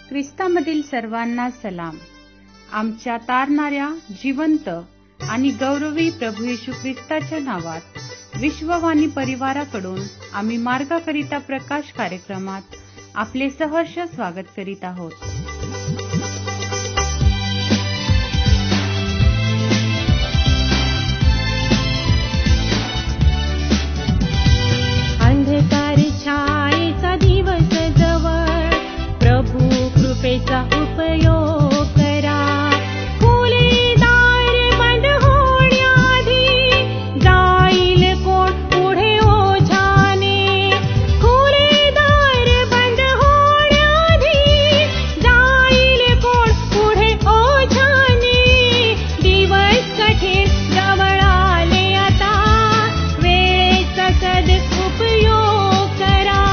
ख्रिस्तामधील सर्वांना सलाम. आमच्या तारणाऱ्या जिवंत आणि गौरवी प्रभू येशू ख्रिस्ताच्या नावात विश्ववाणी परिवाराकडून आम्ही मार्गाकरिता प्रकाश कार्यक्रमात आपले सहर्ष स्वागत करीत आहोत. अंधकार छायेचा दिवस जवळ, प्रभू कृपेचा उपयोग करा. खुले दार बंद होण्याआधी जाईल कोण पुढे ओझाने. खुले दार बंद होण्याआधी जाईल कोण पुढे ओझाने. दिवस कठीण जवळ आले आता, वेळेचा सदुपयोग करा.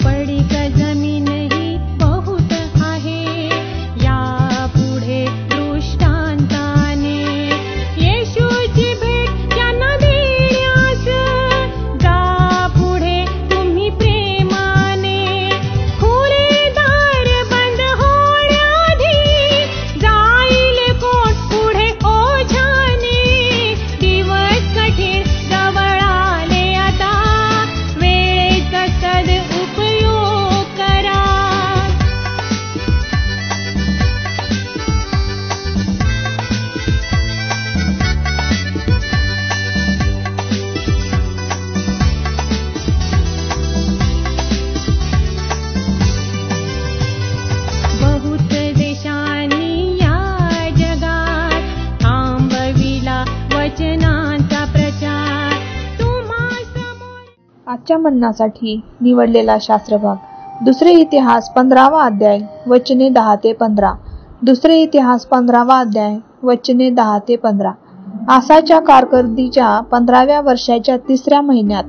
पडीक जमीनही बहुत आहे, यापुढे दृष्टांताने. येशूची भेट त्यांना देण्यास जा पुढे तुम्ही प्रेमाने. खुले दार बंद होण्याआधी जाईल कोण पुढे ओझाने. दिवस कठीण जवळ आले आता, वेळेचा सदुपयोग करा. बहुत देशांनी या जगात थांबविला वचनांचा प्रचार. तुम्हा समोर आजच्या मन्नासाठी निवडलेला शास्त्रभाग दुसरे इतिहास 15वा अध्याय वचने 10 ते 15. दुसरे इतिहास 15वा अध्याय वचने 10 ते 15. आसाच्या कारकिर्दीच्या 15व्या वर्षाच्या 3ऱ्या महिन्यात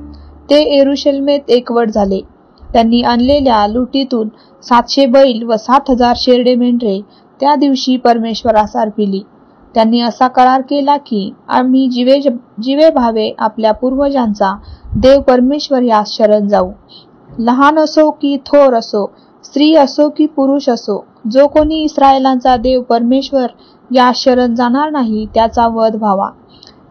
ते येरुशलेमेत एकवट झाले. त्यांनी आणलेल्या लुटीतून 700 बैल व 7000 शेरडे मेंढरे त्या दिवशी परमेश्वरास अर्पिली. त्यांनी असा करार केला की आम्ही जीवे भावे आपल्या पूर्वजांचा देव परमेश्वर यास शरण जाऊ. लहान असो की थोर असो, स्त्री असो की पुरुष असो, जो कोणी इस्रायलांचा देव परमेश्वर यास शरण जाणार नाही त्याचा वध व्हावा.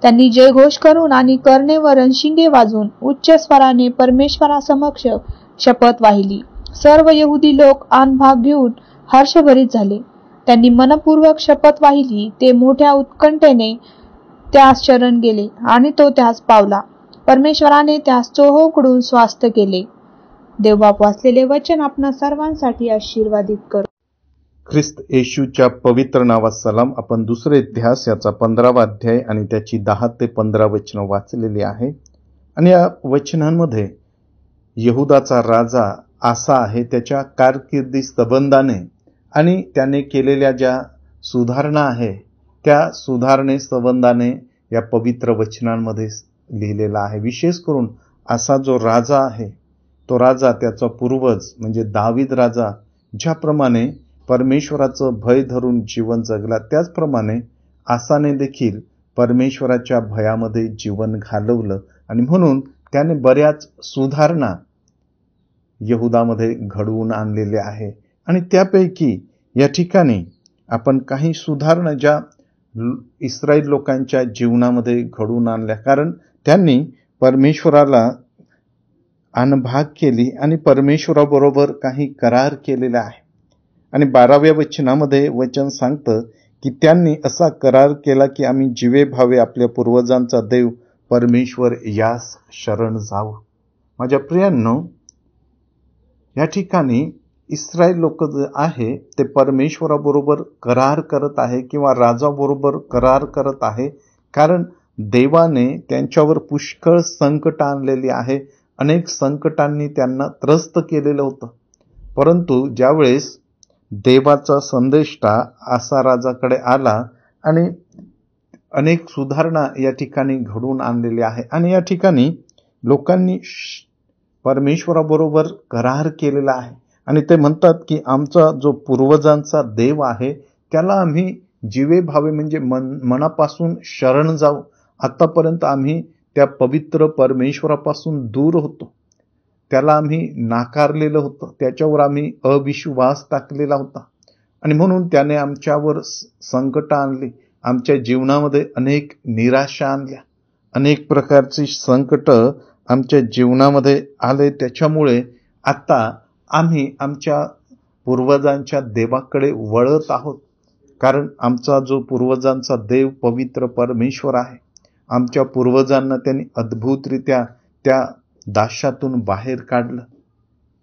त्यांनी जयघोष करून आणि कर्णे व रणशिंगे वाजून उच्च स्वराने परमेश्वरासमक्ष शपथ वाहिली. सर्व यहुदी लोक भाग घेऊन हर्षभरीत झाले. त्यांनी मनपूर्वक शपथ वाहिली. ते मोठ्या उत्कंठेने त्यास शरण गेले आणि तो त्यास पावला. परमेश्वराने त्यास चोहोकडून स्वास्थ्य केले. देवबाप वाचलेले वचन आपणा सर्वांसाठी आशीर्वादित करो. ख्रिस्त येशूच्या पवित्र नावात सलाम. आपण दुसरे इतिहास याचा 15वा अध्याय आणि त्याची 10 ते 15 वचनं वाचलेली आहे. आणि या वचनांमध्ये यहुदाचा राजा आसा आहे, त्याच्या कारकिर्दी संबंधाने आणि त्याने केलेल्या ज्या सुधारणा आहे त्या सुधारणे संबंधाने या पवित्र वचनांमध्ये लिहिलेला आहे. विशेष करून आसा जो राजा आहे, तो राजा त्याचा पूर्वज म्हणजे दावीद राजा ज्याप्रमाणे परमेश्वराचं भय धरून जीवन जगला, त्याचप्रमाणे आसाने देखील परमेश्वराच्या भयामध्ये जीवन घालवलं. आणि म्हणून त्याने बऱ्याच सुधारणा यहुदामध्ये घडवून आणलेल्या आहे. आणि त्यापैकी या ठिकाणी आपण काही सुधारणा ज्या इस्रायल लोकांच्या जीवनामध्ये घडवून आणल्या, कारण त्यांनी परमेश्वराला अनभाग केली आणि परमेश्वराबरोबर काही करार केलेला आहे. आणि 12व्या वचनामध्ये वचन सांगतं की त्यांनी असा करार केला की आम्ही जीवे भावे आपल्या पूर्वजांचा देव परमेश्वर यास शरण जावं. माझ्या प्रियांनो, या ठिकाणी इस्रायल लोक जे आहे ते परमेश्वराबरोबर करार करत आहे किंवा राजाबरोबर करार करत आहे, कारण देवाने त्यांच्यावर पुष्कळ संकट आणलेली आहे. अनेक संकटांनी त्यांना त्रस्त केलेलं होतं. परंतु ज्यावेळेस देवाचा संदेष्टा आसा राजाकडे आला आणि अनेक सुधारणा या ठिकाणी घडवून आणलेल्या आहे. आणि या ठिकाणी लोकांनी परमेश्वराबरोबर करार केलेला आहे आणि ते म्हणतात की आमचा जो पूर्वजांचा देव आहे त्याला आम्ही जीवे भावे म्हणजे मनापासून शरण जाऊ. आतापर्यंत आम्ही त्या पवित्र परमेश्वरापासून दूर होतो, त्याला आम्ही नाकारलेलं होतं, त्याच्यावर आम्ही अविश्वास टाकलेला होता आणि म्हणून त्याने आमच्यावर संकट आणली, आमच्या जीवनामध्ये अनेक निराशा आणल्या, अनेक प्रकारची संकट आमच्या जीवनामध्ये आले. त्याच्यामुळे आता आम्ही आमच्या पूर्वजांच्या देवाकडे वळत आहोत, कारण आमचा जो पूर्वजांचा देव पवित्र परमेश्वर आहे. आमच्या पूर्वजांना त्यांनी अद्भुतरित्या त्या दाशातून बाहेर काढलं,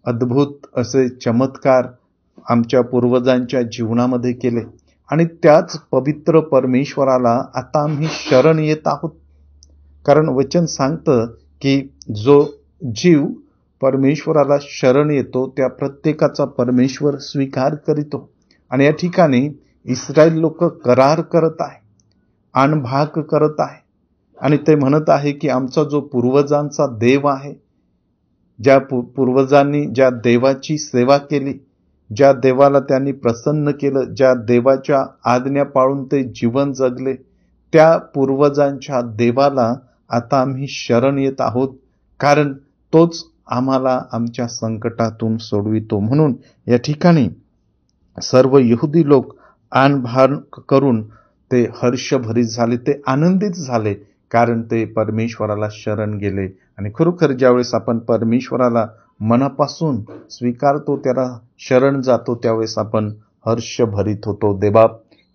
अद्भुत असे चमत्कार आमच्या पूर्वजांच्या जीवनामध्ये केले आणि त्याच पवित्र परमेश्वराला आता आम्ही शरण येत आहोत. कारण वचन सांगतं की जो जीव परमेश्वराला शरण येतो त्या प्रत्येकाचा परमेश्वर स्वीकार करीतो. आणि या ठिकाणी इस्रायल लोक करार करत आहे, आणभाग करत आहे आणि ते म्हणत आहे की आमचा जो पूर्वजांचा देव आहे, ज्या पूर्वजांनी ज्या देवाची सेवा केली, ज्या देवाला त्यांनी प्रसन्न केलं, ज्या देवाच्या आज्ञा पाळून ते जीवन जगले, त्या पूर्वजांच्या देवाला आता आम्ही शरण येत आहोत, कारण तोच आम्हाला आमच्या संकटातून सोडवितो. म्हणून या ठिकाणी सर्व यहुदी लोक आणभाग करून ते हर्षभरीत झाले, ते आनंदित झाले, कारण ते परमेश्वराला शरण गेले. आणि खरोखर ज्यावेळेस आपण परमेश्वराला मनापासून स्वीकारतो, त्याला शरण जातो, त्यावेळेस आपण हर्षभरीत होतो. देवा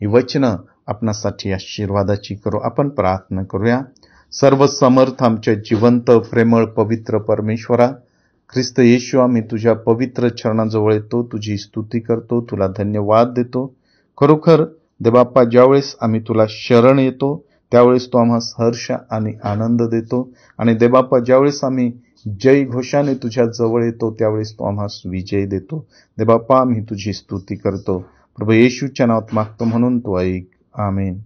ही वचनं आपणासाठी आशीर्वादाची करो. आपण प्रार्थना करूया. सर्व समर्थ आमच्या जिवंत प्रेमळ पवित्र परमेश्वरा, ख्रिस्त येशू, आम्ही तुझ्या पवित्र चरणाजवळ येतो, तुझी स्तुती करतो, तुला धन्यवाद देतो. खरोखर देवाप्पा, ज्यावेळेस आम्ही तुला शरण येतो त्यावेळेस तो आम्हास हर्ष आणि आनंद देतो. आणि देवाप्पा, ज्यावेळेस आम्ही जय घोषाने तुझ्या जवळ येतो त्यावेळेस तो आम्हास विजय देतो. देवाप्पा, आम्ही तुझी स्तुती करतो. प्रभू येशूच्या नावात मागतो म्हणून तो ऐक. आमेन.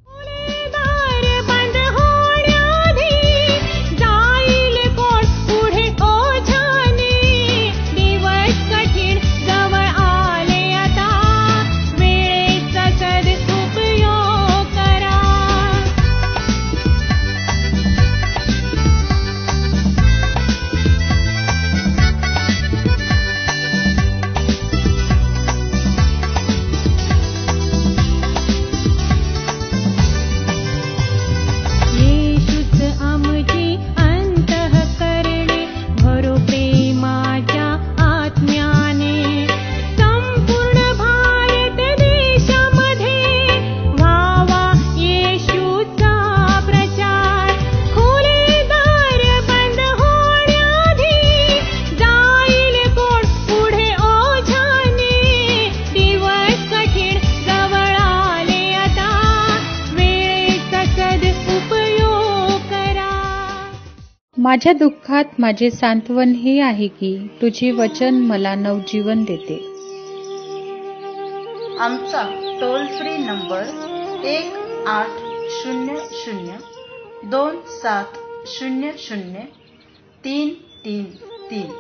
माझ्या दुःखात माझे सांत्वन हे आहे की तुझे वचन मला नवजीवन देते. आमचा टोल फ्री नंबर 1-800-2700-333.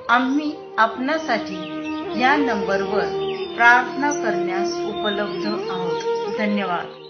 आम्ही आपणासाठी या नंबरवर प्रार्थना करण्यास उपलब्ध आहोत. धन्यवाद.